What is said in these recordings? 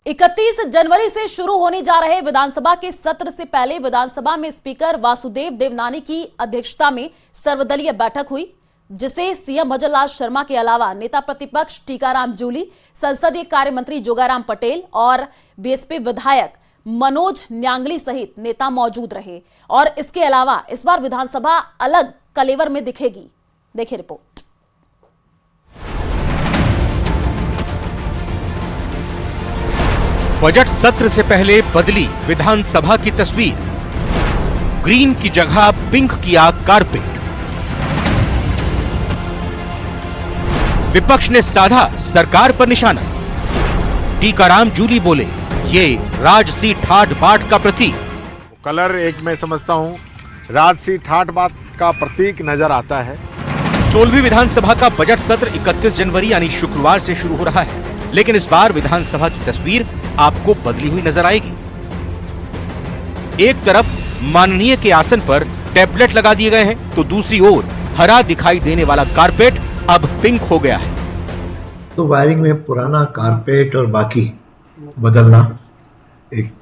31 जनवरी से शुरू होने जा रहे विधानसभा के सत्र से पहले विधानसभा में स्पीकर वासुदेव देवनानी की अध्यक्षता में सर्वदलीय बैठक हुई, जिसे सीएम भजनलाल शर्मा के अलावा नेता प्रतिपक्ष टीकाराम जूली, संसदीय कार्य मंत्री जोगाराम पटेल और बीएसपी विधायक मनोज न्यांगली सहित नेता मौजूद रहे। और इसके अलावा इस बार विधानसभा अलग कलेवर में दिखेगी। देखिए रिपोर्ट। बजट सत्र से पहले बदली विधानसभा की तस्वीर। ग्रीन की जगह पिंक किया कारपेट। विपक्ष ने साधा सरकार पर निशाना। टीकाराम जूली बोले, ये राजसी ठाट बाट का प्रतीक। कलर एक मैं समझता हूं राजसी ठाट बाट का प्रतीक नजर आता है। 16वीं विधानसभा का बजट सत्र 31 जनवरी यानी शुक्रवार से शुरू हो रहा है, लेकिन इस बार विधानसभा की तस्वीर आपको बदली हुई नजर आएगी। एक तरफ माननीय के आसन पर टैबलेट लगा दिए गए हैं, तो दूसरी ओर हरा दिखाई देने वाला कारपेट अब पिंक हो गया है। तो वायरिंग में पुराना कारपेट और बाकी बदलना एक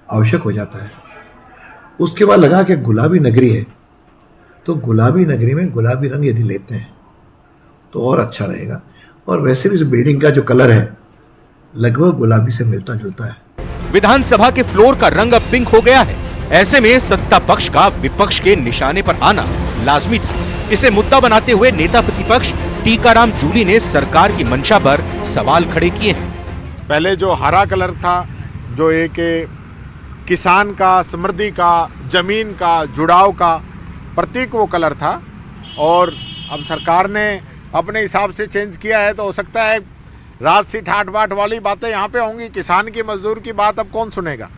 आवश्यक हो जाता है। उसके बाद लगा कि गुलाबी नगरी है, तो गुलाबी नगरी में गुलाबी रंग यदि लेते हैं तो और अच्छा रहेगा। और वैसे भी इस बिल्डिंग का जो कलर है लगभग गुलाबी से मिलता जुलता है। विधानसभा के फ्लोर का रंग अब पिंक हो गया है। ऐसे में सत्ता पक्ष का विपक्ष के निशाने पर आना लाजमी था। इसे मुद्दा बनाते हुए नेता प्रतिपक्ष टीकाराम जूली ने सरकार की मंशा पर सवाल खड़े किए हैं। पहले जो हरा कलर था, जो एक किसान का, समृद्धि का, जमीन का, जुड़ाव का प्रतीक वो कलर था, और अब सरकार ने अपने हिसाब से चेंज किया है। तो हो सकता है राजसी ठाट बाट वाली बातें यहाँ पे होंगी। किसान की, मजदूर की बात अब कौन सुनेगा?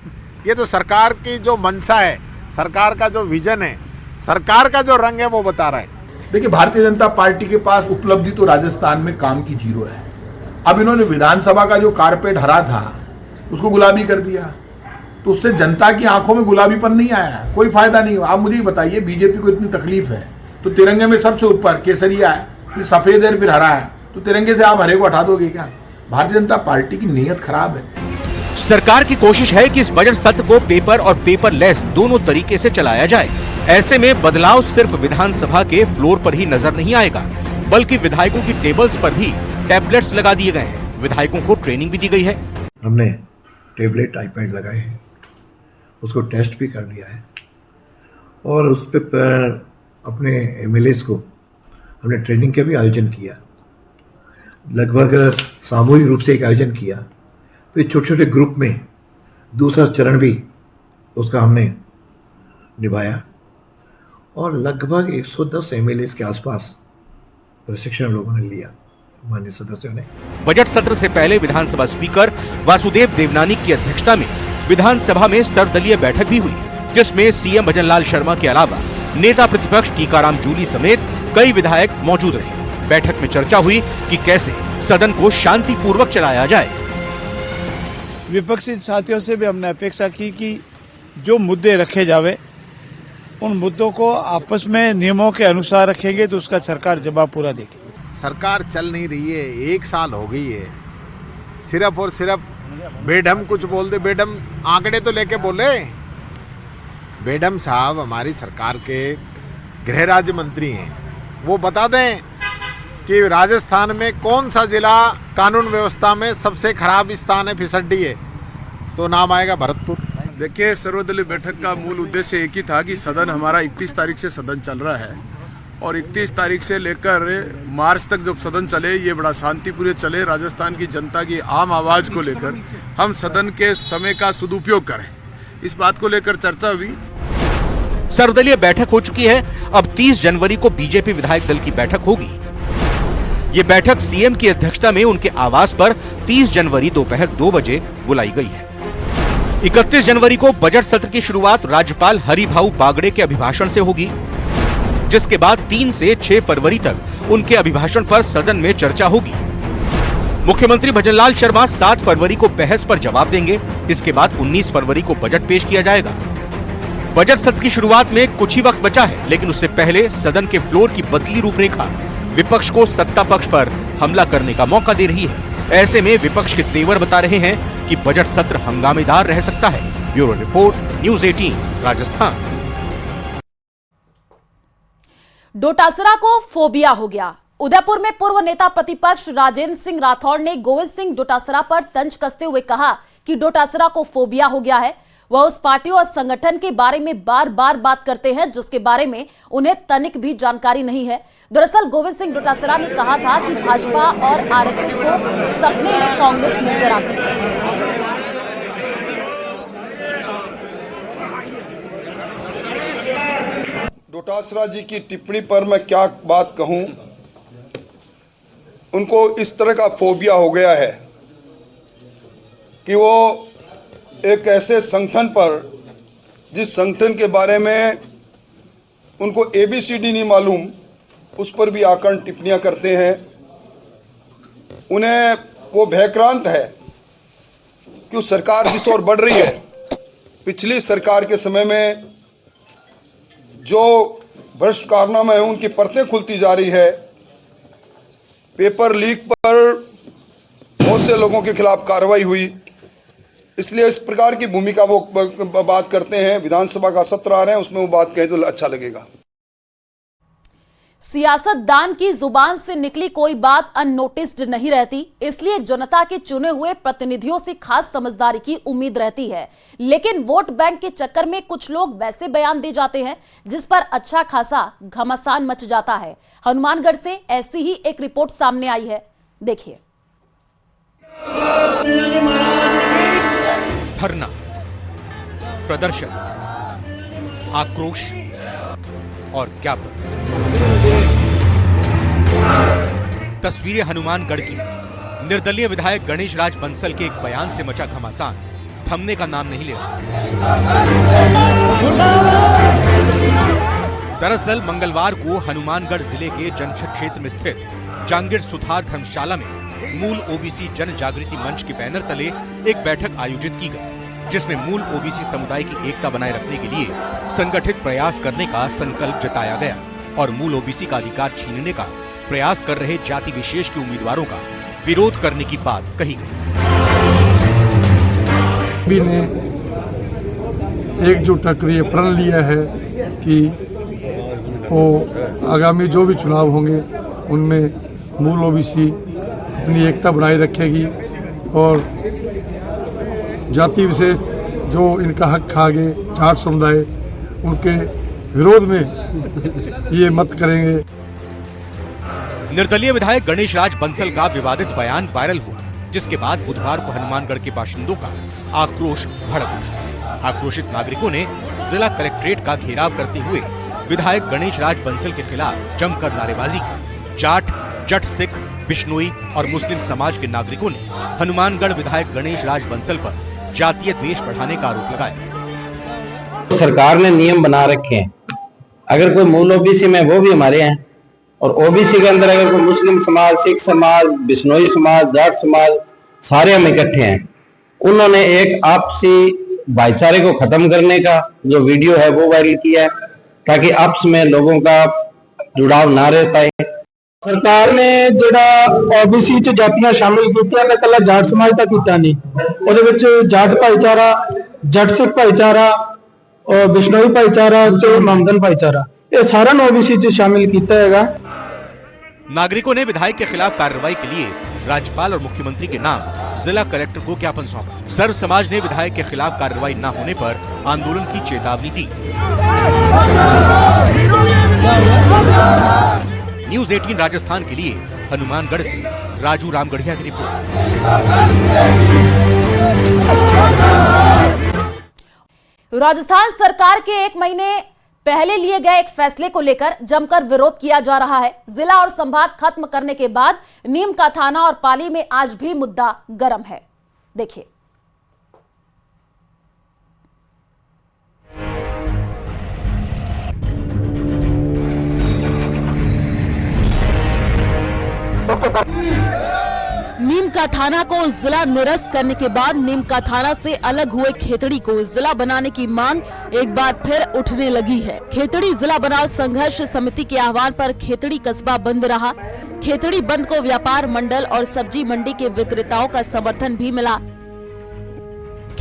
ये तो सरकार की जो मंशा है, सरकार का जो विजन है, सरकार का जो रंग है वो बता रहा है। देखिए, भारतीय जनता पार्टी के पास उपलब्धि तो राजस्थान में काम की जीरो है। अब इन्होंने विधानसभा का जो कारपेट हरा था उसको गुलाबी कर दिया, तो उससे जनता की आंखों में गुलाबीपन नहीं आया, कोई फायदा नहीं हुआ। आप मुझे ही बताइए, बीजेपी को इतनी तकलीफ है तो तिरंगे में सबसे ऊपर केसरिया है, फिर सफेद है, फिर हरा है, तो तिरंगे से आप हरे को हटा दोगे क्या? भारतीय जनता पार्टी की नीयत खराब है। सरकार की कोशिश है कि इस बजट सत्र को पेपर और पेपरलेस दोनों तरीके से चलाया जाए। ऐसे में बदलाव सिर्फ विधानसभा के फ्लोर पर ही नजर नहीं आएगा, बल्कि विधायकों की टेबल्स पर भी टैबलेट्स लगा दिए गए हैं। विधायकों को ट्रेनिंग भी दी गई है। हमने टेबलेट आईपैड लगाए हैं, उसको टेस्ट भी कर लिया है, और उस पर अपने एमएलएस को हमने ट्रेनिंग का भी आयोजन किया। लगभग सामूहिक रूप से एक आयोजन किया, फिर छोटे छोटे ग्रुप में दूसरा चरण भी उसका हमने निभाया, और लगभग 110 एमएलएस के आसपास प्रशिक्षण लोगों ने लिया, माननीय सदस्यों ने। बजट सत्र से पहले विधानसभा स्पीकर वासुदेव देवनानी की अध्यक्षता में विधानसभा में सर्वदलीय बैठक भी हुई, जिसमें सीएम भजनलाल शर्मा के अलावा नेता प्रतिपक्ष टीकाराम जूली समेत कई विधायक मौजूद रहे। बैठक में चर्चा हुई कि कैसे सदन को शांतिपूर्वक चलाया जाए। विपक्षी साथियों से भी हमने अपेक्षा की कि जो मुद्दे रखे जावे उन मुद्दों को आपस में नियमों के अनुसार रखेंगे तो उसका सरकार जवाब पूरा देगी। सरकार चल नहीं रही है, 1 साल हो गई है, सिर्फ और सिर्फ बेढम कुछ बोल दे। बेढम आंकड़े तो लेके बोले। बेढम साहब हमारी सरकार के गृह राज्य मंत्री हैं, वो बता दें कि राजस्थान में कौन सा जिला कानून व्यवस्था में सबसे खराब स्थान है, फिसड्डी है, तो नाम आएगा भरतपुर। देखिए, सर्वदलीय बैठक का मूल उद्देश्य एक ही था कि सदन हमारा 31 तारीख से सदन चल रहा है, और 31 तारीख से लेकर मार्च तक जब सदन चले, ये बड़ा शांतिपूर्वक चले। राजस्थान की जनता की आम आवाज को लेकर हम सदन के समय का सदुपयोग करें, इस बात को लेकर चर्चा हुई। सर्वदलीय बैठक हो चुकी है। अब 30 जनवरी को बीजेपी विधायक दल की बैठक होगी। ये बैठक सीएम की अध्यक्षता में उनके आवास पर 30 जनवरी दोपहर 2 बजे बुलाई गई है। 31 जनवरी को बजट सत्र की शुरुआत राज्यपाल हरिभाऊ बागड़े के अभिभाषण से होगी, जिसके बाद 3 से 6 फरवरी तक उनके अभिभाषण पर सदन में चर्चा होगी। मुख्यमंत्री भजनलाल शर्मा 7 फरवरी को बहस पर जवाब देंगे। इसके बाद 19 फरवरी को बजट पेश किया जाएगा। बजट सत्र की शुरुआत में कुछ ही वक्त बचा है, लेकिन उससे पहले सदन के फ्लोर की बदली रूपरेखा विपक्ष को सत्ता पक्ष पर हमला करने का मौका दे रही है। ऐसे में विपक्ष के तेवर बता रहे हैं कि बजट सत्र हंगामेदार रह सकता है। Bureau report, news 18 Rajasthan. Dotasra को फोबिया हो गया। उदयपुर में पूर्व नेता प्रतिपक्ष राजेंद्र सिंह राठौड़ ने गोविंद सिंह डोटासरा पर तंज कसते हुए कहा कि डोटासरा को फोबिया हो गया है। वह उस पार्टी और संगठन के बारे में बार बार बात करते हैं जिसके बारे में उन्हें तनिक भी जानकारी नहीं है। दरअसल गोविंद सिंह डोटासरा ने कहा था कि भाजपा और आरएसएस को सपने में कांग्रेस नजर आती है। डोटासरा जी की टिप्पणी पर मैं क्या बात कहूं। उनको इस तरह का फोबिया हो गया है कि वो एक ऐसे संगठन पर, जिस संगठन के बारे में उनको ABCD नहीं मालूम, उस पर भी आकर टिप्पणियां करते हैं। उन्हें वो भयक्रांत है कि सरकार जिस ओर बढ़ रही है, पिछली सरकार के समय में जो भ्रष्ट कारनामे हैं उनकी परतें खुलती जा रही है। पेपर लीक पर बहुत से लोगों के खिलाफ कार्रवाई हुई, इसलिए इस प्रकार की भूमिका वो बात करते हैं। विधानसभा का सत्र आ रहे हैं, उसमें वो बात कहें तो अच्छा लगेगा। सियासतदान की जुबान से निकली कोई बात अननोटिस्ड नहीं रहती, इसलिए जनता के चुने हुए प्रतिनिधियों से खास समझदारी की उम्मीद रहती है। लेकिन वोट बैंक के चक्कर में कुछ लोग वैसे बयान दे जाते हैं जिस पर अच्छा खासा घमासान मच जाता है। हनुमानगढ़ से ऐसी ही एक रिपोर्ट सामने आई है, देखिए। धरना, प्रदर्शन, आक्रोश और ज्ञापन। तस्वीरें हनुमानगढ़ की। निर्दलीय विधायक गणेश राज बंसल के एक बयान से मचा घमासान थमने का नाम नहीं ले रहा। दरअसल मंगलवार को हनुमानगढ़ जिले के जनछत क्षेत्र में स्थित जांगिड़ सुथार धर्मशाला में मूल ओबीसी जन जागृति मंच के बैनर तले एक बैठक आयोजित की गई, जिसमें मूल ओबीसी समुदाय की एकता बनाए रखने के लिए संगठित प्रयास करने का संकल्प जताया गया और मूल ओबीसी का अधिकार छीनने का प्रयास कर रहे जाति विशेष के उम्मीदवारों का विरोध करने की बात कही गई। सभी ने एकजुट होकर ये प्रण लिया है कि वो आगामी जो भी चुनाव होंगे उनमें मूल ओबीसी अपनी एकता बनाए रखेगी और जाति विशेष जो इनका हक खा गए जाट समुदाय, उनके विरोध में ये मत करेंगे। निर्दलीय विधायक गणेश राज बंसल का विवादित बयान वायरल हुआ, जिसके बाद बुधवार को हनुमानगढ़ के बाशिंदों का आक्रोश भड़क उठा। आक्रोशित नागरिकों ने जिला कलेक्ट्रेट का घेराव करते हुए विधायक गणेश राज बंसल के खिलाफ जमकर नारेबाजी की। जाट, जट सिख, बिश्नोई और मुस्लिम समाज के नागरिकों ने हनुमानगढ़ विधायक गणेश राज बंसल पर जातीय द्वेष बढ़ाने का आरोप लगाया। सरकार ने नियम बना रखे हैं, अगर कोई मूल ओबीसी में वो भी हमारे हैं, और ओबीसी के अंदर अगर कोई मुस्लिम समाज, सिख समाज, बिश्नोई समाज, जाट समाज, सारे हम इकट्ठे हैं। उन्होंने एक आपसी भाईचारे को खत्म करने का जो वीडियो है वो वायरल किया है, ताकि आपस में लोगों का जुड़ाव ना रहता है। सरकार ने ਜਿਹੜਾ ओबीसी ਚ ਜਾਤੀਆਂ ਸ਼ਾਮਿਲ ਕੀਤੀਆਂ ਤਾਂ ਕੱਲਾ ਜਾਟ ਸਮਾਜ ਦਾ ਕੀਤਾ ਨਹੀਂ, ਉਹਦੇ ਵਿੱਚ ਜਾਟ ਭਾਈਚਾਰਾ, ਜੱਟ ਸਿੱਖ ਭਾਈਚਾਰਾ, और बिश्नोई भाईचारा ਤੇ ਮਮਦਨ ਭਾਈਚਾਰਾ, ये सारा ओबीसी ਚ शामिल किया हैगा। नागरिकों ने विधायक के खिलाफ कार्रवाई के लिए राज्यपाल और मुख्यमंत्री के नाम जिला कलेक्टर को ज्ञापन सौंपा। सर्व समाज ने विधायक के खिलाफ कार्रवाई न होने पर आंदोलन की चेतावनी दी। न्यूज़ 18 राजस्थान के लिए हनुमानगढ़ से राजू रामगढ़िया की रिपोर्ट। राजस्थान सरकार के 1 महीने पहले लिए गए एक फैसले को लेकर जमकर विरोध किया जा रहा है। जिला और संभाग खत्म करने के बाद नीम का थाना और पाली में आज भी मुद्दा गर्म है, देखिए। नीम का थाना को जिला निरस्त करने के बाद नीम का थाना से अलग हुए खेतड़ी को जिला बनाने की मांग एक बार फिर उठने लगी है। खेतड़ी जिला बनाओ संघर्ष समिति के आह्वान पर खेतड़ी कस्बा बंद रहा। खेतड़ी बंद को व्यापार मंडल और सब्जी मंडी के विक्रेताओं का समर्थन भी मिला।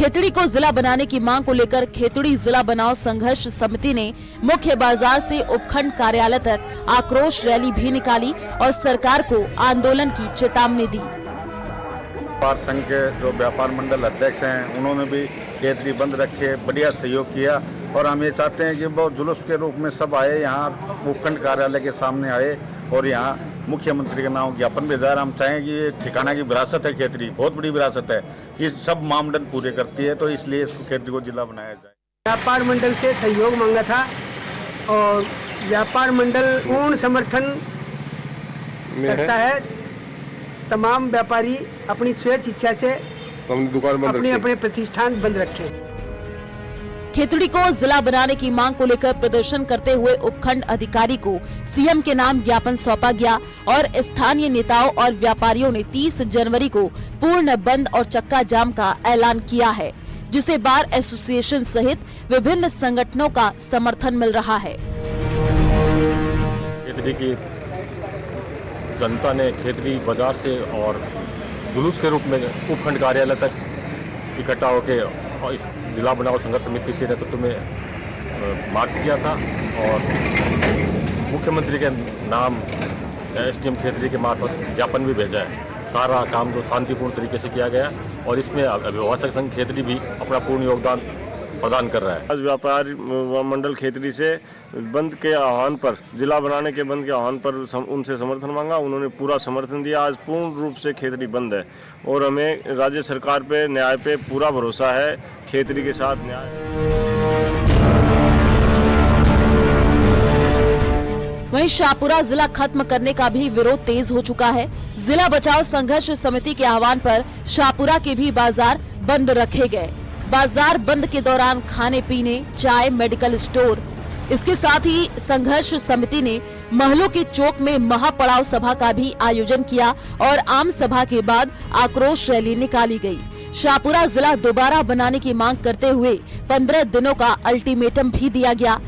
खेतड़ी को जिला बनाने की मांग को लेकर खेतड़ी जिला बनाओ संघर्ष समिति ने मुख्य बाजार से उपखंड कार्यालय तक आक्रोश रैली भी निकाली और सरकार को आंदोलन की चेतावनी दी। व्यापार संघ के जो व्यापार मंडल अध्यक्ष हैं उन्होंने भी खेतड़ी बंद रखे, बढ़िया सहयोग किया और हम ये चाहते हैं कि वो जुलूस के रूप में सब आए, यहाँ उपखंड कार्यालय के सामने आए और यहाँ मुख्यमंत्री का नाम ज्ञापन भेजा। हम चाहें कि ये ठिकाना की विरासत है, खेतड़ी बहुत बड़ी विरासत है, ये सब मानदंड पूरे करती है, तो इसलिए इसको खेतड़ी को जिला बनाया जाए। व्यापार मंडल से सहयोग मांगा था और व्यापार मंडल पूर्ण समर्थन करता है। तमाम व्यापारी अपनी स्वेच्छ इच्छा से अपने प्रतिष्ठान बंद रखे। खेतड़ी को जिला बनाने की मांग को लेकर प्रदर्शन करते हुए उपखंड अधिकारी को सीएम के नाम ज्ञापन सौंपा गया और स्थानीय नेताओं और व्यापारियों ने 30 जनवरी को पूर्ण बंद और चक्का जाम का ऐलान किया है, जिसे बार एसोसिएशन सहित विभिन्न संगठनों का समर्थन मिल रहा है। खेतड़ी की जनता ने खेतड़ी बाजार से और जुलूस के रूप में उपखंड कार्यालय तक इकट्ठा होकर और इस जिला बनाओ संघर्ष समिति के नेतृत्व में मार्च किया था और मुख्यमंत्री के नाम एसडीएम खेतड़ी के मार्फत ज्ञापन भी भेजा है। सारा काम जो शांतिपूर्ण तरीके से किया गया और इसमें अभिभाषक संघ खेतड़ी भी अपना पूर्ण योगदान प्रदान कर रहा है। आज व्यापार मंडल खेतड़ी से बंद के आह्वान पर, जिला बनाने के बंद के आह्वान पर उनसे समर्थन मांगा, उन्होंने पूरा समर्थन दिया। आज पूर्ण रूप से खेतड़ी बंद है और हमें राज्य सरकार पे, न्याय पे पूरा भरोसा है। खेतड़ी के साथ न्याय। वहीं शाहपुरा जिला खत्म करने का भी विरोध तेज हो चुका है। जिला बचाओ संघर्ष समिति के आह्वान पर शाहपुरा के भी बाजार बंद रखे गए। बाजार बंद के दौरान खाने पीने, चाय, मेडिकल स्टोर, इसके साथ ही संघर्ष समिति ने महलों के चौक में महापड़ाव सभा का भी आयोजन किया और आम सभा के बाद आक्रोश रैली निकाली गई। शाहपुरा जिला दोबारा बनाने की मांग करते हुए 15 दिनों का अल्टीमेटम भी दिया गया।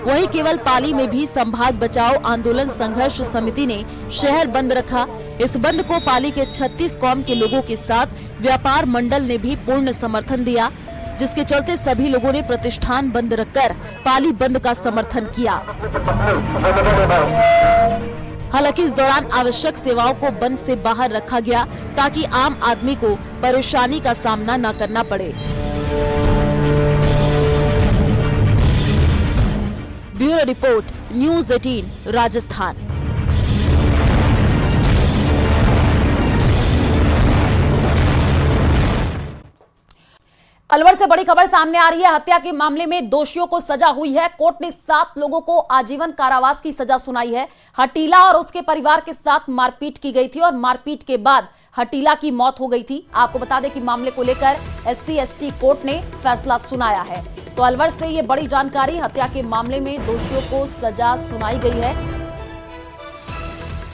वहीं केवल पाली में भी संभाग बचाओ आंदोलन संघर्ष समिति ने शहर बंद रखा। इस बंद को पाली के 36 कौम के लोगों के साथ व्यापार मंडल ने भी पूर्ण समर्थन दिया, जिसके चलते सभी लोगों ने प्रतिष्ठान बंद रखकर पाली बंद का समर्थन किया। हालांकि इस दौरान आवश्यक सेवाओं को बंद से बाहर रखा गया ताकि आम आदमी को परेशानी का सामना न करना पड़े। Bureau report, news 18 Rajasthan. Alwar से बड़ी खबर सामने आ रही है। हत्या के मामले में दोषियों को सजा हुई है। कोर्ट ने 7 लोगों को आजीवन कारावास की सजा सुनाई है। हटीला और उसके परिवार के साथ मारपीट की गई थी और मारपीट के बाद हटीला की मौत हो गई थी। आपको बता दें कि मामले को लेकर SC/ST कोर्ट ने फैसला सुनाया है। तो अलवर से ये बड़ी जानकारी, हत्या के मामले में दोषियों को सजा सुनाई गई है।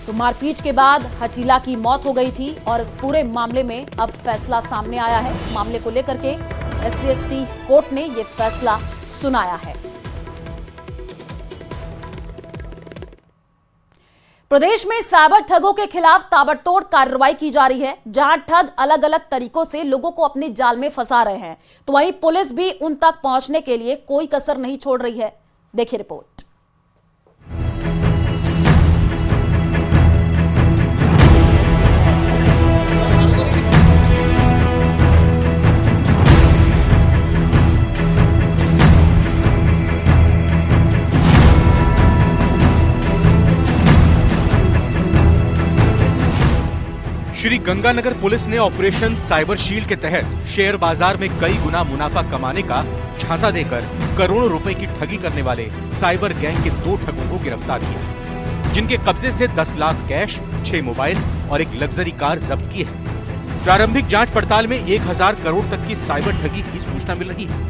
तो मारपीट के बाद हटीला की मौत हो गई थी और इस पूरे मामले में अब फैसला सामने आया है। मामले को लेकर के SC/ST कोर्ट ने ये फैसला सुनाया है। प्रदेश में साइबर ठगों के खिलाफ ताबड़तोड़ कार्रवाई की जा रही है, जहां ठग अलग अलग तरीकों से लोगों को अपने जाल में फंसा रहे हैं। तो वहीं पुलिस भी उन तक पहुंचने के लिए कोई कसर नहीं छोड़ रही है। देखिए रिपोर्ट। श्री गंगानगर पुलिस ने ऑपरेशन साइबर शील्ड के तहत शेयर बाजार में कई गुना मुनाफा कमाने का झांसा देकर करोड़ों रुपए की ठगी करने वाले साइबर गैंग के 2 ठगों को गिरफ्तार किया, जिनके कब्जे से 10 लाख कैश, 6 मोबाइल और एक लग्जरी कार जब्त की है। प्रारंभिक जांच पड़ताल में 1000 करोड़ तक की साइबर ठगी की सूचना मिल रही है।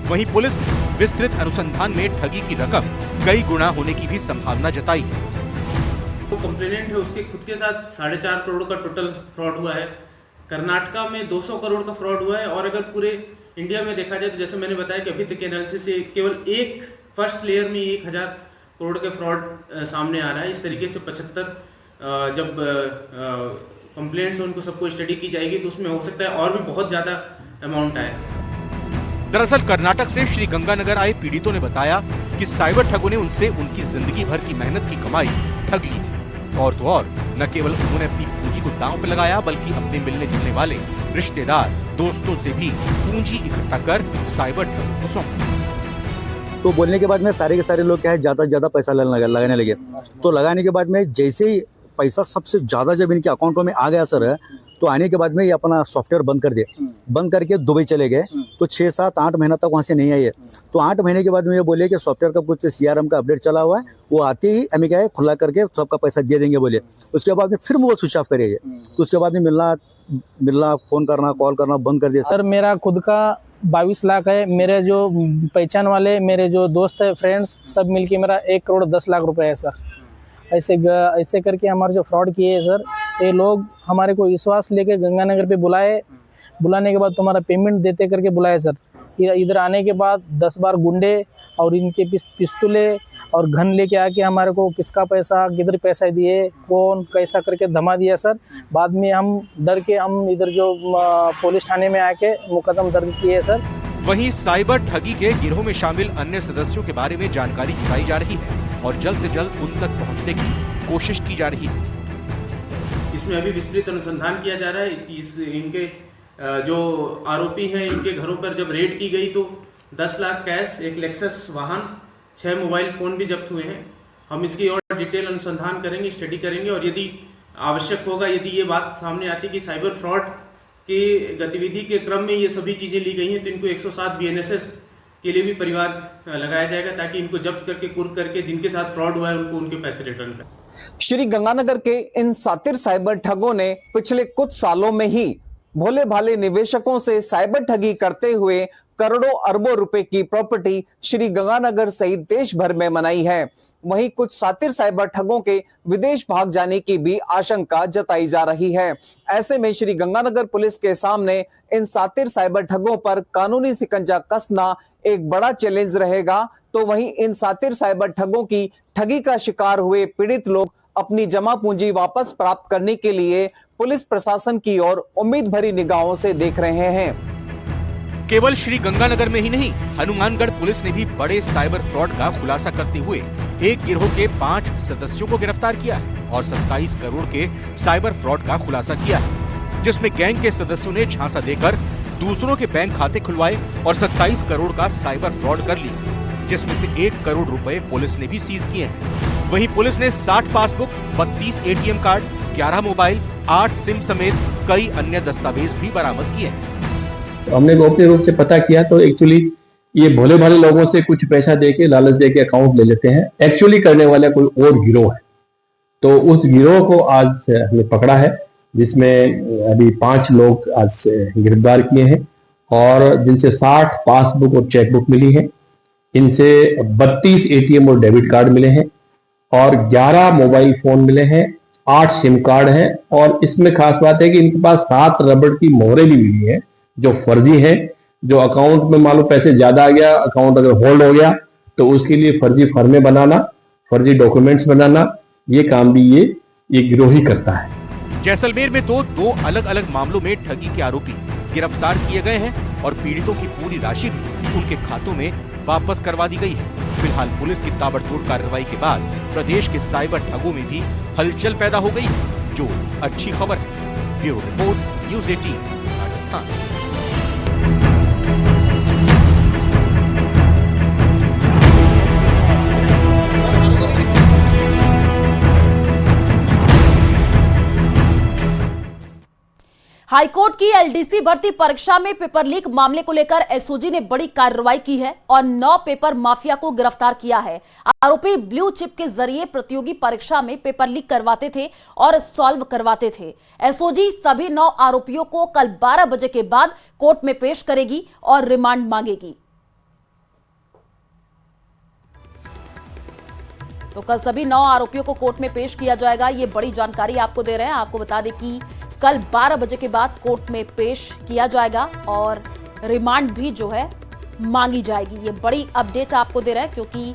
वहीं पुलिस विस्तृत अनुसंधान में ठगी की रकम कई गुना होने की भी संभावना जताई है। वो कंप्लेनेंट है, उसके खुद के साथ 4.5 करोड़ का टोटल फ्रॉड हुआ है। कर्नाटका में 200 करोड़ का फ्रॉड हुआ है और अगर पूरे इंडिया में देखा जाए तो जैसे मैंने बताया कि अभी तक के एनालिसिस से केवल एक फर्स्ट लेयर में 1000 करोड़ के फ्रॉड सामने आ रहा है। इस तरीके से 75 जब कंप्लेंट्स उनको सबको स्टडी की जाएगी तो उसमें हो सकता है और भी बहुत ज़्यादा अमाउंट आए। दरअसल कर्नाटक से श्री गंगानगर आए पीड़ितों ने बताया कि साइबर ठगों ने उनसे उनकी जिंदगी भर की मेहनत की कमाई ठग ली। और तो और न केवल उन्होंने अपनी पूंजी को दांव पे लगाया बल्कि अपने मिलने जुलने वाले रिश्तेदार दोस्तों से भी पूंजी इकट्ठा कर साइबर ठगों को सौंपा। तो बोलने के बाद में सारे के सारे लोग क्या है ज्यादा से ज्यादा पैसा लगाने लगे। तो लगाने के बाद में जैसे ही पैसा सबसे ज्यादा जब इनके अकाउंटों में आ गया सर, तो आने के बाद में ये अपना सॉफ्टवेयर बंद कर दिए। बंद करके दुबई चले गए। तो 6, 7, 8 महीना तक वहाँ से नहीं आए। तो 8 महीने के बाद में ये बोले कि सॉफ्टवेयर का कुछ CRM का अपडेट चला हुआ है, वो आते ही हमें क्या है खुला करके सबका पैसा दे देंगे बोले। उसके बाद में फिर वो स्विच ऑफ करेंगे। तो उसके बाद में मिलना फोन करना कॉल करना बंद कर दिया। सर मेरा खुद का 22 लाख है। मेरे जो पहचान वाले मेरे जो दोस्त है फ्रेंड्स सब मिलके मेरा 1 करोड़ 10 लाख रुपए है सर। ऐसे करके हमारे जो फ्रॉड किए हैं सर, ये लोग हमारे को विश्वास लेके गंगानगर पे बुलाए। बुलाने के बाद तुम्हारा पेमेंट देते करके बुलाए सर। इधर आने के बाद 10 बार गुंडे और इनके पिस्तौले और घन लेके आके हमारे को किसका पैसा किधर पैसा दिए कौन कैसा करके धमा दिया सर। बाद में हम डर के हम इधर जो पुलिस थाने में आके मुकदमा दर्ज किए सर। वहीं साइबर ठगी के गिरोह में शामिल अन्य सदस्यों के बारे में जानकारी जुटाई जा रही है और जल्द से जल्द उन तक पहुंचने की कोशिश की जा रही है। इसमें अभी विस्तृत अनुसंधान किया जा रहा है। इनके जो आरोपी हैं इनके घरों पर जब रेड की गई तो 10 लाख कैश, 1 लेक्सस वाहन, 6 मोबाइल फोन भी जब्त हुए हैं। हम इसकी और डिटेल अनुसंधान करेंगे, स्टडी करेंगे और यदि आवश्यक होगा, यदि ये बात सामने आती कि साइबर फ्रॉड की गतिविधि के क्रम में ये सभी चीज़ें ली गई हैं तो इनको 107 BNSS के लिए भी परिवाद लगाया जाएगा ताकि इनको जब्त करके कुर्क करके जिनके साथ फ्रॉड हुआ है उनको उनके पैसे रिटर्न करें। श्री गंगानगर के इन सातिर साइबर ठगों ने पिछले कुछ सालों में ही भोले भाले निवेशकों से साइबर ठगी करते हुए करोड़ों अरबों रुपए की प्रॉपर्टी श्री गंगानगर सहित देश भर में बनाई है। वहीं कुछ सातिर साइबर ठगों के विदेश भाग जाने की भी आशंका जताई जा रही है। ऐसे में श्री गंगानगर पुलिस के सामने इन सातिर साइबर ठगों पर कानूनी शिकंजा कसना एक बड़ा चैलेंज रहेगा। तो वहीं इन सातिर साइबर ठगों की ठगी का शिकार हुए पीड़ित लोग अपनी जमा पूंजी वापस प्राप्त करने के लिए पुलिस प्रशासन की ओर उम्मीद भरी निगाहों से देख रहे हैं। केवल श्री गंगानगर में ही नहीं, हनुमानगढ़ पुलिस ने भी बड़े साइबर फ्रॉड का खुलासा करते हुए एक गिरोह के 5 सदस्यों को गिरफ्तार किया है और 27 करोड़ के साइबर फ्रॉड का खुलासा किया है, जिसमें गैंग के सदस्यों ने झांसा देकर दूसरों के बैंक खाते खुलवाए और 27 करोड़ का साइबर फ्रॉड कर लिया, जिसमें से 1 करोड़ रुपए पुलिस ने भी सीज किए हैं। वहीं पुलिस ने 60 passbook, 32 ATM card, 11 mobile, 8 SIM समेत कई अन्य दस्तावेज भी बरामद किए हैं। तो हमने गोपनीय रूप से पता किया तो एक्चुअली ये भोले भाले लोगों से कुछ पैसा देके लालच देके अकाउंट ले लेते हैं। एक्चुअली करने वाला कोई और गिरोह है। तो उस गिरोह को आज हमने पकड़ा है, जिसमें अभी 5 लोग आज गिरफ्तार किए हैं और जिनसे 60 पासबुक और चेकबुक मिली है। इनसे 32 ATM और डेबिट कार्ड मिले हैं और 11 मोबाइल फोन मिले हैं, 8 सिम कार्ड हैं और इसमें खास बात है कि इनके पास 7 रबड़ की मोहरें भी मिली है जो फर्जी है। जो अकाउंट में मान लो पैसे ज्यादा आ गया, अकाउंट अगर होल्ड हो गया तो उसके लिए फर्जी फर्में बनाना, फर्जी डॉक्यूमेंट्स बनाना, ये काम भी ये गिरोह ही करता है। जैसलमेर में तो 2 अलग अलग मामलों में ठगी के आरोपी गिरफ्तार किए गए हैं और पीड़ितों की पूरी राशि भी उनके खातों में वापस करवा दी गई है। फिलहाल पुलिस की ताबड़तोड़ कार्रवाई के बाद प्रदेश के साइबर ठगों में भी हलचल पैदा हो गई है, जो अच्छी खबर है। Bureau report, news 18 Rajasthan. High court की LDC भर्ती परीक्षा में पेपर लीक मामले को लेकर एसओजी ने बड़ी कार्रवाई की है और 9 पेपर माफिया को गिरफ्तार किया है। आरोपी ब्लू चिप के जरिए प्रतियोगी परीक्षा में पेपर लीक करवाते थे और सॉल्व करवाते थे। एसओजी सभी 9 आरोपियों को कल 12 बजे के बाद कोर्ट में पेश करेगी और रिमांड मांगेगी। तो कल सभी 9 आरोपियों को कोर्ट में पेश किया जाएगा। ये बड़ी जानकारी आपको दे रहे हैं। आपको बता दें कि कल 12 बजे के बाद कोर्ट में पेश किया जाएगा और रिमांड भी जो है मांगी जाएगी। ये बड़ी अपडेट आपको दे रहे हैं क्योंकि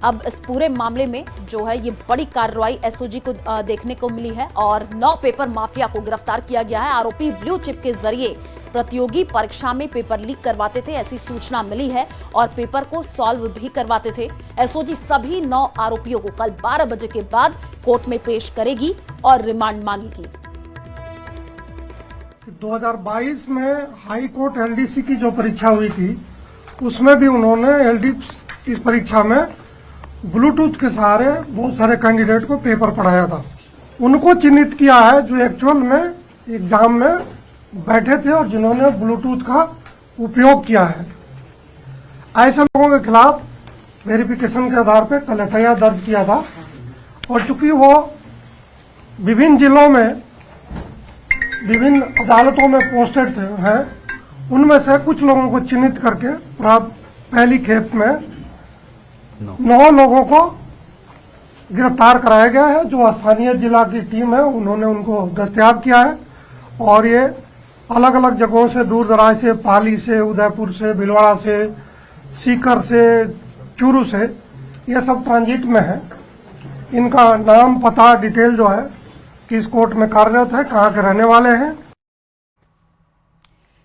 अब इस पूरे मामले में जो है ये बड़ी कार्रवाई एसओजी को देखने को मिली है और 9 पेपर माफिया को गिरफ्तार किया गया है। आरोपी ब्लू चिप के जरिए प्रतियोगी परीक्षा में पेपर लीक करवाते थे, ऐसी सूचना मिली है और पेपर को सॉल्व भी करवाते थे। एसओजी सभी 9 आरोपियों को कल 12 बजे के बाद कोर्ट में पेश करेगी और रिमांड मांगेगी। 2022 में हाई कोर्ट एलडीसी की जो परीक्षा हुई थी उसमें भी उन्होंने इस परीक्षा में ब्लूटूथ के सहारे बहुत सारे कैंडिडेट को पेपर पढ़ाया था। उनको चिन्हित किया है जो एक्चुअल में एग्जाम में बैठे थे और जिन्होंने ब्लूटूथ का उपयोग किया है। ऐसे लोगों के खिलाफ वेरिफिकेशन के आधार पर कल एफआईआर दर्ज किया था और चूंकि वो विभिन्न जिलों में विभिन्न अदालतों में पोस्टेड हैं, उनमें से कुछ लोगों को चिन्हित करके पहली खेप में 9 लोगों को गिरफ्तार कराया गया है। जो स्थानीय जिला की टीम है उन्होंने उनको दस्तयाब किया है और ये अलग अलग जगहों से, दूर दराज से, पाली से, उदयपुर से, भीलवाड़ा से, सीकर से, चूरू से, ये सब ट्रांजिट में है। इनका नाम, पता, डिटेल जो है किस कोर्ट में कार्यरत है, कहाँ के रहने वाले हैं।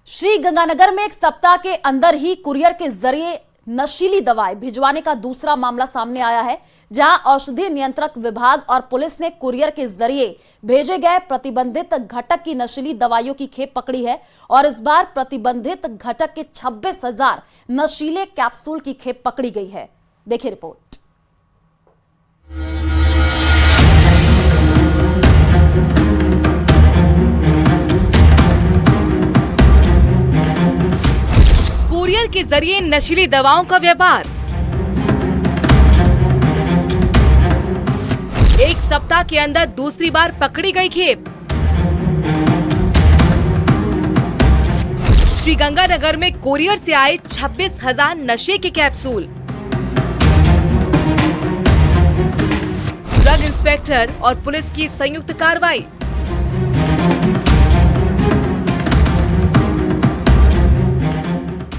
श्री गंगानगर में एक सप्ताह के अंदर ही कुरियर के जरिए नशीली दवाएं भिजवाने का दूसरा मामला सामने आया है, जहां औषधि नियंत्रक विभाग और पुलिस ने कुरियर के जरिए भेजे गए प्रतिबंधित घटक की नशीली दवाइयों की खेप पकड़ी है और इस बार प्रतिबंधित घटक के 26,000 नशीले कैप्सूल की खेप पकड़ी गई है। देखिए रिपोर्ट। कुरियर के जरिए नशीली दवाओं का व्यापार। एक सप्ताह के अंदर दूसरी बार पकड़ी गई खेप। श्री गंगानगर में कुरियर से आए 26,000 नशे के कैप्सूल। ड्रग इंस्पेक्टर और पुलिस की संयुक्त कार्रवाई।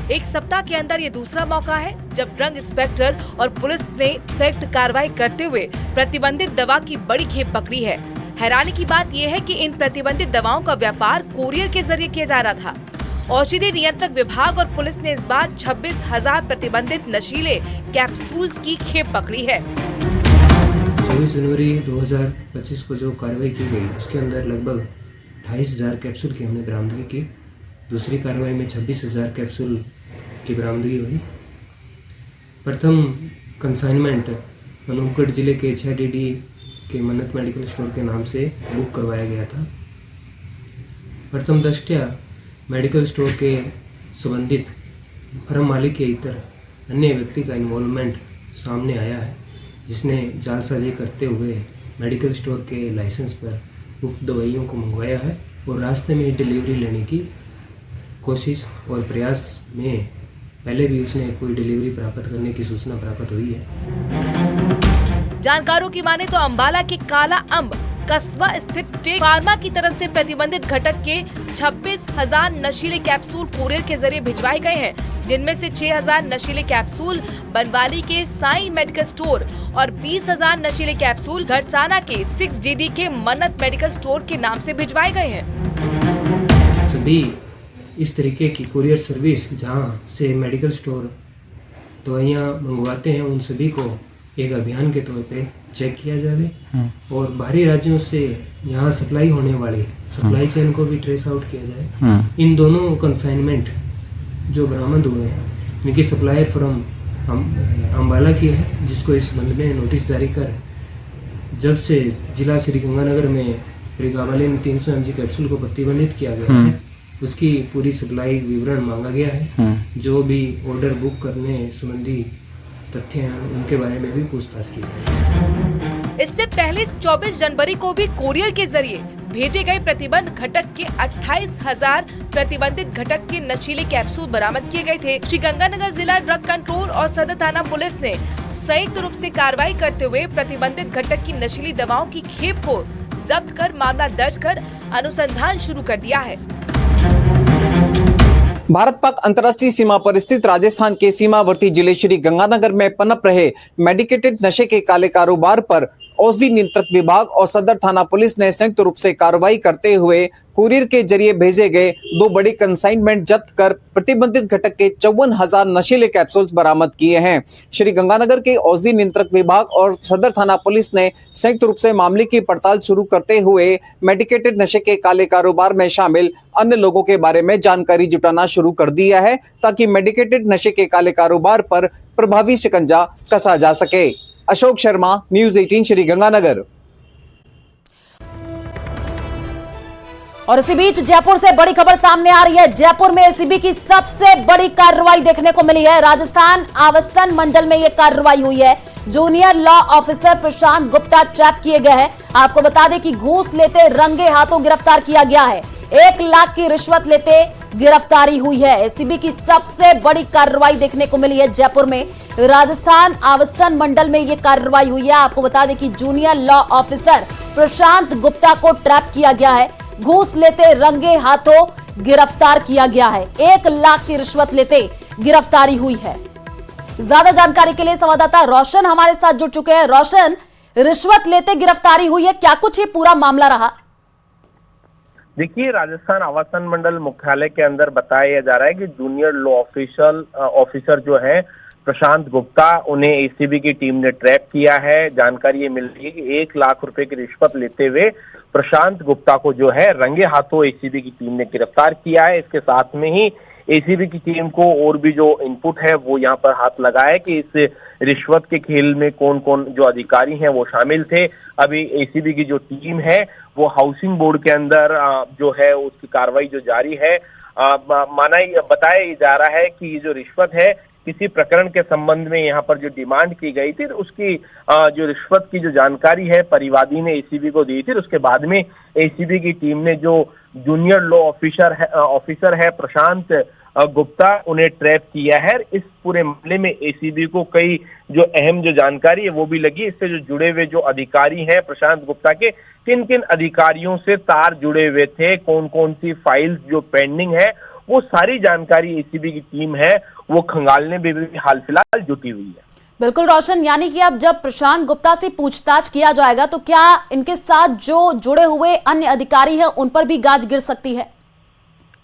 एक सप्ताह के अंदर ये दूसरा मौका है जब ड्रग इंस्पेक्टर और पुलिस ने संयुक्त कार्रवाई करते हुए प्रतिबंधित दवा की बड़ी खेप पकड़ी है। हैरानी की बात यह है कि इन प्रतिबंधित दवाओं का व्यापार कुरियर के जरिए किया जा रहा था। औषधि नियंत्रक विभाग और पुलिस ने इस बार 26,000 प्रतिबंधित नशीले कैप्सूल्स की खेप पकड़ी है। 24 जनवरी 2025 को जो कार्रवाई की गई उसके अंदर लगभग 28,000 कैप्सूल की हमने बरामदगी की। दूसरी कार्रवाई में 26,000 कैप्सूल की बरामदगी हुई। प्रथम कंसाइनमेंट अनूपगढ़ जिले के HIDD के मन्नत मेडिकल स्टोर के नाम से बुक करवाया गया था। प्रथम दृष्टया मेडिकल स्टोर के संबंधित फर्म मालिक के इतर अन्य व्यक्ति का इन्वॉल्वमेंट सामने आया है, जिसने जालसाजी करते हुए मेडिकल स्टोर के लाइसेंस पर उक्त दवाइयों को मंगवाया है और रास्ते में डिलीवरी लेने की कोशिश और प्रयास में पहले भी उसने कोई डिलीवरी प्राप्त करने की सूचना प्राप्त हुई है। जानकारों की माने तो अंबाला के काला अंब कस्बा स्थित टेक फार्मा की तरफ से प्रतिबंधित घटक के 26,000 नशीले कैप्सूल कुरियर के जरिए भिजवाए गए हैं, जिनमें से 6,000 नशीले कैप्सूल बनवाली के साई मेडिकल स्टोर और 20,000 नशीले कैप्सूल घरसाना के 6GD के मन्नत मेडिकल स्टोर के नाम से भिजवाए गए हैं। सभी इस तरीके की कुरियर सर्विस जहां से मेडिकल स्टोर दवाइयाँ मंगवाते हैं उन सभी को एक अभियान के तौर पे चेक किया जाए और बाहरी राज्यों से यहाँ सप्लाई होने वाली सप्लाई चेन को भी ट्रेस आउट किया जाए। इन दोनों कंसाइनमेंट जो बरामद हुए हैं इनकी सप्लायर फ्रॉम अम्बाला की है, जिसको इस संबंध में नोटिस जारी कर जब से जिला श्री गंगानगर में प्रिगावालिन 300 mg कैप्सूल को प्रतिबंधित किया गया है उसकी पूरी सप्लाई विवरण मांगा गया है। जो भी ऑर्डर बुक करने संबंधी तथ्य हैं उनके बारे में भी पूछताछ की गई। इससे पहले 24 जनवरी को भी कुरियर के जरिए भेजे गए प्रतिबंध घटक के 28,000 प्रतिबंधित घटक के नशीले कैप्सूल बरामद किए गए थे। श्री गंगानगर जिला ड्रग कंट्रोल और सदर थाना पुलिस ने संयुक्त रूप से कार्रवाई करते हुए प्रतिबंधित घटक की नशीली दवाओं की खेप को जब्त कर मामला दर्ज कर अनुसंधान शुरू कर दिया है। भारत पाक अंतर्राष्ट्रीय सीमा पर स्थित राजस्थान के सीमावर्ती जिले श्री गंगानगर में पनप रहे मेडिकेटेड नशे के काले कारोबार पर औषधि नियंत्रक विभाग और सदर थाना पुलिस ने संयुक्त रूप से कार्रवाई करते हुए कुरियर के जरिए भेजे गए 2 बड़ी कंसाइनमेंट जब्त कर प्रतिबंधित घटक के 54,000 नशीले कैप्सूल्स बरामद किए हैं। श्री गंगानगर के औषधि नियंत्रक विभाग और सदर थाना पुलिस ने संयुक्त रूप से मामले की पड़ताल शुरू करते हुए मेडिकेटेड नशे के काले कारोबार में शामिल अन्य लोगों के बारे में जानकारी जुटाना शुरू कर दिया है, ताकि मेडिकेटेड नशे के काले कारोबार पर प्रभावी शिकंजा कसा जा सके। अशोक शर्मा, न्यूज़ 18 श्री गंगानगर। और इसी बीच जयपुर से बड़ी खबर सामने आ रही है। जयपुर में एसीबी की सबसे बड़ी कार्रवाई देखने को मिली है। राजस्थान आवासन मंडल में यह कार्रवाई हुई है। जूनियर लॉ ऑफिसर प्रशांत गुप्ता ट्रैप किए गए हैं। आपको बता दें कि घूस लेते रंगे हाथों गिरफ्तार किया गया है। 1 लाख की रिश्वत लेते गिरफ्तारी हुई है। एसीबी की सबसे बड़ी कार्रवाई देखने को मिली है जयपुर में। राजस्थान आवासन मंडल में यह कार्रवाई हुई है। आपको बता दें कि जूनियर लॉ ऑफिसर प्रशांत गुप्ता को ट्रैप किया गया है। घूस लेते रंगे हाथों गिरफ्तार किया गया है। 1 लाख की रिश्वत लेते गिरफ्तारी हुई है। ज्यादा जानकारी के लिए संवाददाता रोशन हमारे साथ जुड़ चुके हैं। रोशन, रिश्वत लेते गिरफ्तारी हुई है, क्या कुछ ये पूरा मामला रहा? देखिए, राजस्थान आवासन मंडल मुख्यालय के अंदर बताया जा रहा है कि जूनियर लॉ ऑफिसर जो है प्रशांत गुप्ता, उन्हें एसीबी की टीम ने ट्रैप किया है। जानकारी ये मिल रही है कि 1 लाख रुपए की रिश्वत लेते हुए प्रशांत गुप्ता को जो है रंगे हाथों एसीबी की टीम ने गिरफ्तार किया है। इसके साथ में ही एसीबी की टीम को और भी जो इनपुट है वो यहाँ पर हाथ लगा है कि इस रिश्वत के खेल में कौन कौन जो अधिकारी हैं वो शामिल थे। अभी एसीबी की जो टीम है वो हाउसिंग बोर्ड के अंदर जो है उसकी कार्रवाई जो जारी है। बताया जा रहा है कि ये जो रिश्वत है किसी प्रकरण के संबंध में यहाँ पर जो डिमांड की गई थी, उसकी जो रिश्वत की जो जानकारी है परिवादी ने एसीबी को दी थी। उसके बाद में एसीबी की टीम ने जो जूनियर लॉ ऑफिसर है प्रशांत गुप्ता, उन्हें ट्रैप किया है। इस पूरे मामले में एसीबी को कई जो अहम जो जानकारी है वो भी लगी। इससे जो जुड़े हुए जो अधिकारी हैं प्रशांत गुप्ता के, किन किन अधिकारियों से तार जुड़े हुए थे, कौन कौन सी फाइल्स जो पेंडिंग है, वो सारी जानकारी एसीबी की टीम है वो खंगालने में भी हाल फिलहाल जुटी हुई है। बिल्कुल रोशन, यानी कि अब जब प्रशांत गुप्ता से पूछताछ किया जाएगा तो क्या इनके साथ जो जुड़े हुए अन्य अधिकारी हैं उन पर भी गाज गिर सकती है?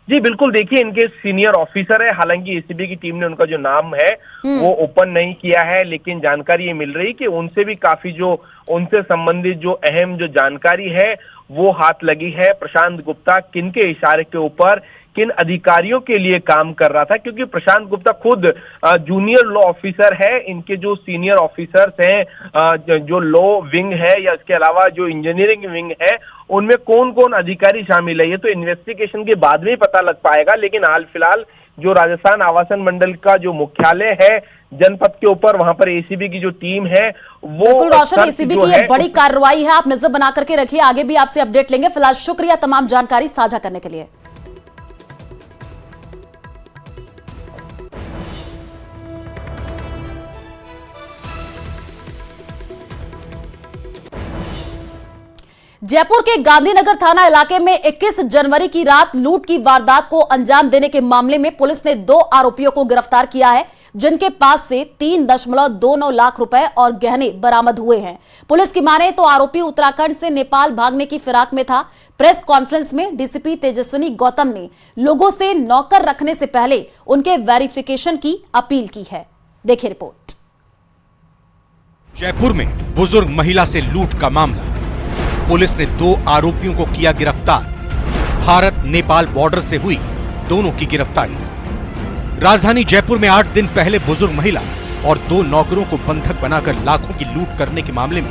जी बिल्कुल, देखिए इनके सीनियर ऑफिसर है। हालांकि एसीबी की टीम ने उनका जो नाम है वो ओपन नहीं किया है, लेकिन जानकारी ये मिल रही कि उनसे भी काफी जो उनसे संबंधित जो अहम जो जानकारी है वो हाथ लगी है। प्रशांत गुप्ता किन के इशारे के ऊपर किन अधिकारियों के लिए काम कर रहा था, क्योंकि प्रशांत गुप्ता खुद जूनियर लॉ ऑफिसर है। इनके जो सीनियर ऑफिसर्स हैं जो लॉ विंग है या इसके अलावा जो इंजीनियरिंग विंग है, उनमें कौन कौन अधिकारी शामिल है ये तो इन्वेस्टिगेशन के बाद में ही पता लग पाएगा। लेकिन हाल फिलहाल जो राजस्थान आवासन मंडल का जो मुख्यालय है जनपद के ऊपर, वहां पर एसीबी की जो टीम है वो रोशन, एसीबी की ये बड़ी कार्रवाई है। आप नजर बना करके रखिए, आगे भी आपसे अपडेट लेंगे। फिलहाल शुक्रिया तमाम जानकारी साझा करने के लिए। जयपुर के गांधीनगर थाना इलाके में 21 जनवरी की रात लूट की वारदात को अंजाम देने के मामले में पुलिस ने 2 आरोपियों को गिरफ्तार किया है, जिनके पास से 3.29 लाख रुपए और गहने बरामद हुए हैं। पुलिस की माने तो आरोपी उत्तराखंड से नेपाल भागने की फिराक में था। प्रेस कॉन्फ्रेंस में डीसीपी तेजस्विनी गौतम ने लोगों से नौकर रखने से पहले उनके वेरिफिकेशन की अपील की है। देखिए रिपोर्ट। जयपुर में बुजुर्ग महिला से लूट का मामला, पुलिस ने 2 आरोपियों को किया गिरफ्तार। भारत नेपाल बॉर्डर से हुई दोनों की गिरफ्तारी। राजधानी जयपुर में 8 दिन पहले बुजुर्ग महिला और 2 नौकरों को बंधक बनाकर लाखों की लूट करने के मामले में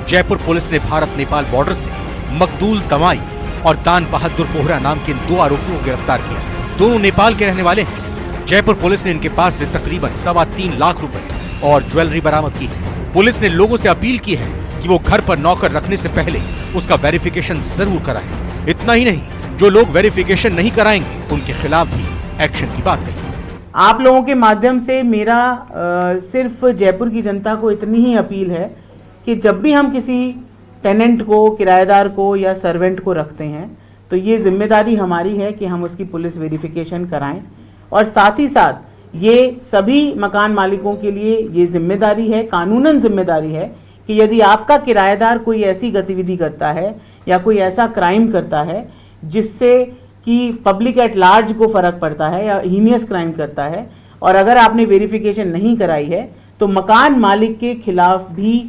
जयपुर पुलिस ने भारत नेपाल बॉर्डर से मकदूल तमाई और दान बहादुर बोहरा नाम के इन 2 आरोपियों को गिरफ्तार किया। दोनों नेपाल के रहने वाले हैं। जयपुर पुलिस ने इनके पास से तकरीबन 3.25 लाख रुपए और ज्वेलरी बरामद की है। पुलिस ने लोगों से अपील की है कि वो घर पर नौकर रखने से पहले उसका वेरिफिकेशन जरूर कराएं। इतना ही नहीं, जो लोग वेरिफिकेशन नहीं कराएंगे उनके खिलाफ भी एक्शन की बात कही। आप लोगों के माध्यम से मेरा सिर्फ जयपुर की जनता को इतनी ही अपील है कि जब भी हम किसी टेनेंट को, किराएदार को या सर्वेंट को रखते हैं तो ये जिम्मेदारी हमारी है कि हम उसकी पुलिस वेरिफिकेशन कराएं और साथ ही साथ ये सभी मकान मालिकों के लिए ये जिम्मेदारी है, कानूनन जिम्मेदारी है कि यदि आपका किराएदार कोई ऐसी गतिविधि करता है या कोई ऐसा क्राइम करता है जिससे कि पब्लिक एट लार्ज को फर्क पड़ता है या हीनियस क्राइम करता है, और अगर आपने वेरिफिकेशन नहीं कराई है तो मकान मालिक के खिलाफ भी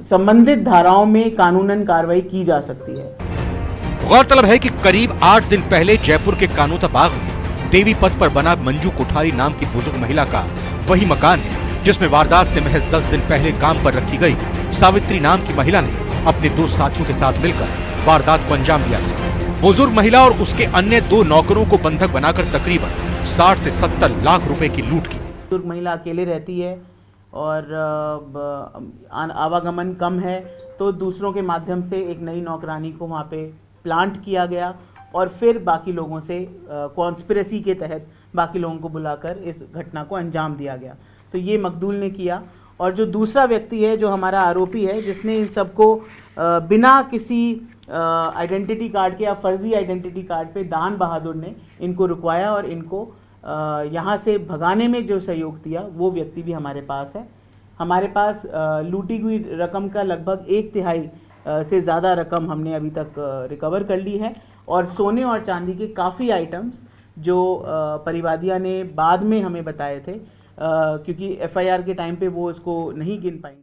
संबंधित धाराओं में कानूनन कार्रवाई की जा सकती है। गौरतलब है कि करीब 8 दिन पहले जयपुर के कानोता बाग में देवी पथ पर बना मंजू कोठारी नाम की बुजुर्ग महिला का वही मकान है जिसमें वारदात से महज 10 दिन पहले काम पर रखी गई सावित्री नाम की महिला ने अपने 2 साथियों के साथ मिलकर वारदात को अंजाम दिया था। बुजुर्ग महिला और उसके अन्य 2 नौकरों को बंधक बनाकर तकरीबन 60 से 70 लाख रुपए की लूट की। बुजुर्ग महिला अकेले रहती है और आवागमन कम है, तो दूसरों के माध्यम से एक नई नौकरानी को वहाँ पे प्लांट किया गया और फिर बाकी लोगों से कॉन्स्पिरेसी के तहत बाकी लोगों को बुलाकर इस घटना को अंजाम दिया गया। तो ये मकदूल ने किया, और जो दूसरा व्यक्ति है जो हमारा आरोपी है जिसने इन सबको बिना किसी आइडेंटिटी कार्ड के या फर्जी आइडेंटिटी कार्ड पे दान बहादुर ने इनको रुकवाया और इनको यहाँ से भगाने में जो सहयोग दिया वो व्यक्ति भी हमारे पास है। हमारे पास लूटी हुई रकम का लगभग 1/3 से ज़्यादा रकम हमने अभी तक रिकवर कर ली है, और सोने और चांदी के काफ़ी आइटम्स जो परिवादिया ने बाद में हमें बताए थे, क्योंकि एफआईआर के टाइम पे वो इसको नहीं गिन पाई।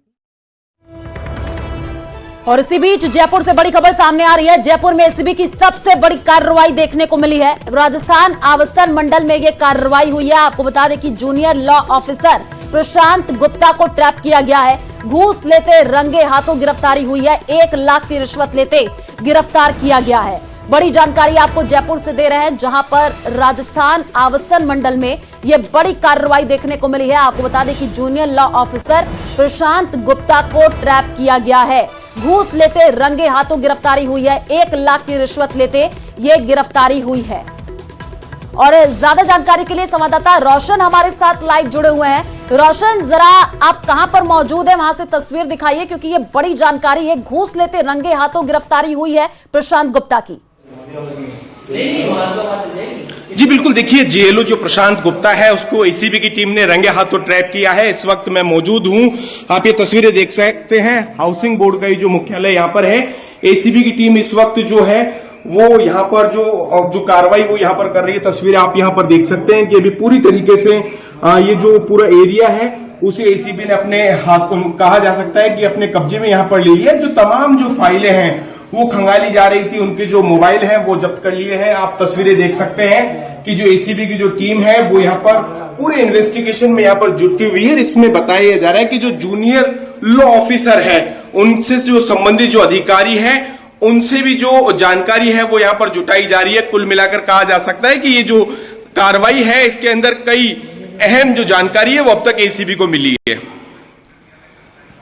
और इसी बीच जयपुर से बड़ी खबर सामने आ रही है। जयपुर में एसीबी की सबसे बड़ी कार्रवाई देखने को मिली है। राजस्थान आवासन मंडल में यह कार्रवाई हुई है। आपको बता दें कि जूनियर लॉ ऑफिसर प्रशांत गुप्ता को ट्रैप किया गया है। घूस लेते रंगे हाथों गिरफ्तारी हुई है। 1 लाख की रिश्वत लेते गिरफ्तार किया गया है। बड़ी जानकारी आपको जयपुर से दे रहे हैं, जहां पर राजस्थान आवासन मंडल में यह बड़ी कार्रवाई देखने को मिली है। आपको बता दें कि जूनियर लॉ ऑफिसर प्रशांत गुप्ता को ट्रैप किया गया है। घूस लेते रंगे हाथों गिरफ्तारी हुई है। 1 लाख की रिश्वत लेते ये गिरफ्तारी हुई है। और ज्यादा जानकारी के लिए संवाददाता रोशन हमारे साथ लाइव जुड़े हुए हैं। रोशन, जरा आप कहां पर मौजूद हैं, वहां से तस्वीर दिखाइए, क्योंकि ये बड़ी जानकारी है। घूस लेते रंगे हाथों गिरफ्तारी हुई है प्रशांत गुप्ता की। जी बिल्कुल, देखिए जेएलओ जो प्रशांत गुप्ता है उसको एसीबी की टीम ने रंगे हाथों ट्रैप किया है। इस वक्त मैं मौजूद हूं, आप ये तस्वीरें देख सकते हैं, हाउसिंग बोर्ड का ही जो मुख्यालय यहाँ पर है। एसीबी की टीम इस वक्त जो है वो यहाँ पर जो कार्रवाई वो यहाँ पर कर रही है। तस्वीरें आप यहाँ पर देख सकते हैं कि अभी पूरी तरीके से ये जो पूरा एरिया है उसे एसीबी ने अपने हाथ कहा जा सकता है कि अपने कब्जे में यहाँ पर ले लिया। जो तमाम जो फाइलें हैं वो खंगाली जा रही थी, उनके जो मोबाइल हैं वो जब्त कर लिए हैं। आप तस्वीरें देख सकते हैं कि जो एसीबी की जो टीम है वो यहाँ पर पूरे इन्वेस्टिगेशन में यहाँ पर जुटी हुई है। इसमें बताया जा रहा है कि जो जूनियर लॉ ऑफिसर है उनसे जो संबंधित जो अधिकारी है उनसे भी जो जानकारी है वो यहाँ पर जुटाई जा रही है। कुल मिलाकर कहा जा सकता है कि ये जो कार्रवाई है इसके अंदर कई अहम जो जानकारी है वो अब तक एसीबी को मिली है।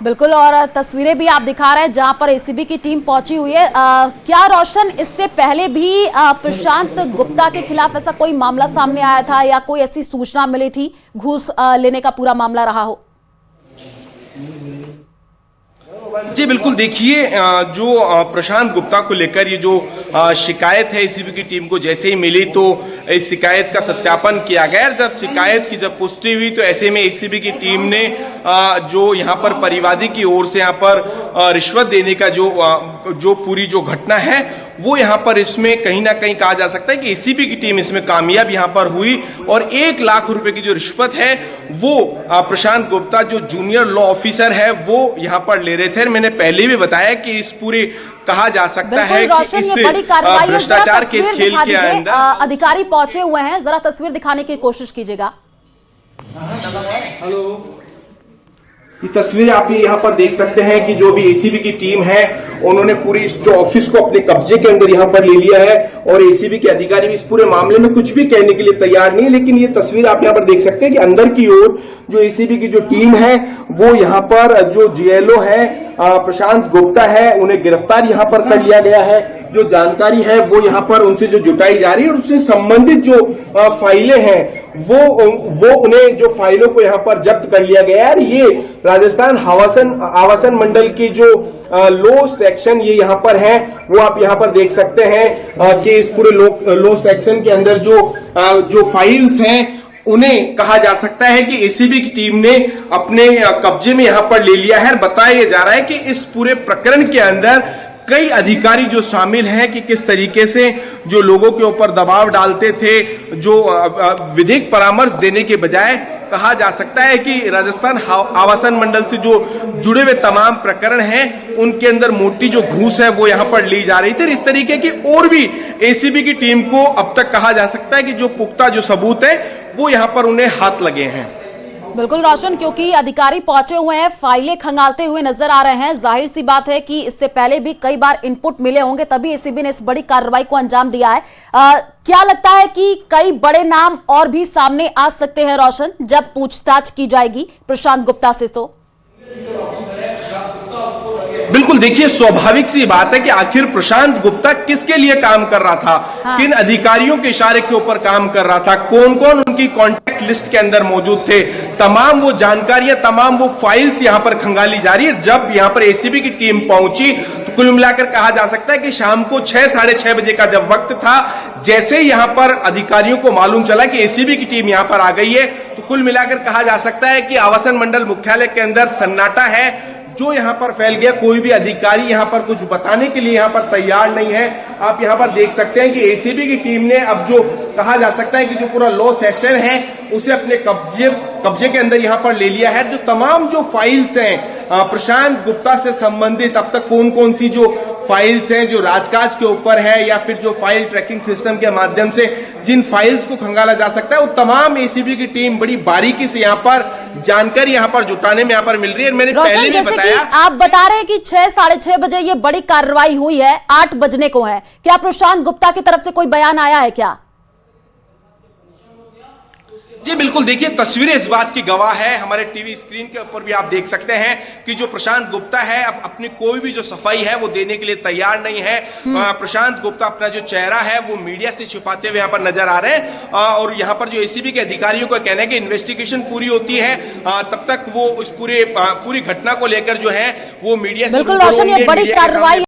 बिल्कुल, और तस्वीरें भी आप दिखा रहे हैं जहां पर एसीबी की टीम पहुंची हुई है। क्या रोशन, इससे पहले भी प्रशांत गुप्ता के खिलाफ ऐसा कोई मामला सामने आया था या कोई ऐसी सूचना मिली थी, घूस लेने का पूरा मामला रहा हो? जी बिल्कुल, देखिए जो प्रशांत गुप्ता को लेकर ये जो शिकायत है एसीबी की टीम को जैसे ही मिली तो इस शिकायत का सत्यापन किया गया। जब शिकायत की जब पुष्टि हुई तो ऐसे में एसीबी की टीम ने जो यहाँ पर परिवादी की ओर से यहाँ पर रिश्वत देने का जो पूरी जो घटना है वो यहाँ पर इसमें कहीं ना कहीं कहा जा सकता है कि एसीबी की टीम इसमें कामयाब यहाँ पर हुई और 1 लाख रुपए की जो रिश्वत है वो प्रशांत गुप्ता जो जूनियर लॉ ऑफिसर है वो यहाँ पर ले रहे थे। मैंने पहले भी बताया कि इस पूरे कहा जा सकता है कि इस भ्रष्टाचार के खेल के अंदर अधिकारी पहुंचे हुए हैं। जरा तस्वीर दिखाने की कोशिश कीजिएगा। हेलो, ये तस्वीरें आप यहाँ पर देख सकते हैं कि जो भी एसीबी की टीम है उन्होंने पूरी इस जो ऑफिस को अपने कब्जे के अंदर यहाँ पर ले लिया है और एसीबी के अधिकारी भी इस पूरे मामले में कुछ भी कहने के लिए तैयार नहीं। लेकिन ये तस्वीर आप यहाँ पर देख सकते हैं कि अंदर की ओर जो एसीबी की जो टीम है वो यहाँ पर जो जेएलओ है प्रशांत गुप्ता है उन्हें गिरफ्तार यहाँ पर कर लिया गया है। जो जानकारी है वो यहाँ पर उनसे जो जुटाई जा रही है और उससे संबंधित जो फाइलें हैं वो उन्हें जो फाइलों को यहाँ पर जब्त कर लिया गया है। ये राजस्थान आवासन मंडल की जो लो सेक्शन ये यहाँ पर है, वो आप यहाँ पर देख सकते हैं कि इस पूरे लो सेक्शन के अंदर जो फाइल्स हैं उन्हें कहा जा सकता है कि एसीबी की टीम ने अपने कब्जे में यहां पर ले लिया है। बताया जा रहा है कि इस पूरे प्रकरण के अंदर कई अधिकारी जो शामिल हैं कि किस तरीके से जो लोगों के ऊपर दबाव डालते थे, जो विधिक परामर्श देने के बजाय कहा जा सकता है कि राजस्थान आवासन मंडल से जो जुड़े हुए तमाम प्रकरण हैं उनके अंदर मोटी जो घूस है वो यहां पर ली जा रही थी। इस तरीके की और भी एसीबी की टीम को अब तक कहा जा सकता है कि जो पुख्ता जो सबूत है वो यहां पर उन्हें हाथ लगे हैं। बिल्कुल रोशन, क्योंकि अधिकारी पहुंचे हुए हैं, फाइलें खंगालते हुए नजर आ रहे हैं। जाहिर सी बात है कि इससे पहले भी कई बार इनपुट मिले होंगे, तभी एसीबी ने इस बड़ी कार्रवाई को अंजाम दिया है। क्या लगता है कि कई बड़े नाम और भी सामने आ सकते हैं रोशन, जब पूछताछ की जाएगी प्रशांत गुप्ता से? तो बिल्कुल, देखिए स्वाभाविक सी बात है कि आखिर प्रशांत गुप्ता किसके लिए काम कर रहा था, हाँ। किन अधिकारियों के इशारे के ऊपर काम कर रहा था, कौन कौन उनकी कॉन्टैक्ट लिस्ट के अंदर मौजूद थे, तमाम वो जानकारियां, तमाम वो फाइल्स यहां पर खंगाली जा रही है। जब यहां पर एसीबी की टीम पहुंची तो कुल मिलाकर कहा जा सकता है कि शाम को 6 साढ़े 6 बजे का जब वक्त था, जैसे ही यहां पर अधिकारियों को मालूम चला कि एसीबी की टीम यहां पर आ गई है, तो कुल मिलाकर कहा जा सकता है कि आवासन मंडल मुख्यालय के अंदर सन्नाटा है जो यहां पर फैल गया। कोई भी अधिकारी यहां पर कुछ बताने के लिए यहां पर तैयार नहीं है। आप यहां पर देख सकते हैं कि एसीबी की टीम ने अब जो कहा जा सकता है कि जो पूरा लॉ सेशन है उसे अपने कब्जे के अंदर यहां पर ले लिया है। जो तमाम जो फाइल्स हैं प्रशांत गुप्ता से संबंधित, अब तक कौन कौन सी जो फाइल्स हैं जो राजकाज के ऊपर है या फिर जो फाइल ट्रैकिंग सिस्टम के माध्यम से जिन फाइल्स को खंगाला जा सकता है, वो तमाम एसीबी की टीम बड़ी बारीकी से यहां पर जानकारी यहां पर जुटाने में यहां पर मिल रही है। मैंने पहले भी बताया, आप बता रहे हैं कि 6 साढ़े 6 बजे ये बड़ी कार्रवाई हुई है, 8 बजने को है। क्या प्रशांत गुप्ता की तरफ से कोई बयान आया है क्या? जी बिल्कुल, देखिए तस्वीरें इस बात की गवाह है। हमारे टीवी स्क्रीन के ऊपर भी आप देख सकते हैं कि जो प्रशांत गुप्ता है अब अपनी कोई भी जो सफाई है वो देने के लिए तैयार नहीं है। प्रशांत गुप्ता अपना जो चेहरा है वो मीडिया से छुपाते हुए यहाँ पर नजर आ रहे हैं और यहाँ पर जो एसीबी के अधिकारियों का कहना है कि इन्वेस्टिगेशन पूरी होती है तब तक वो उस पूरी घटना को लेकर जो है वो मीडिया से बिल्कुल रोशन, ये बड़ी कार्रवाई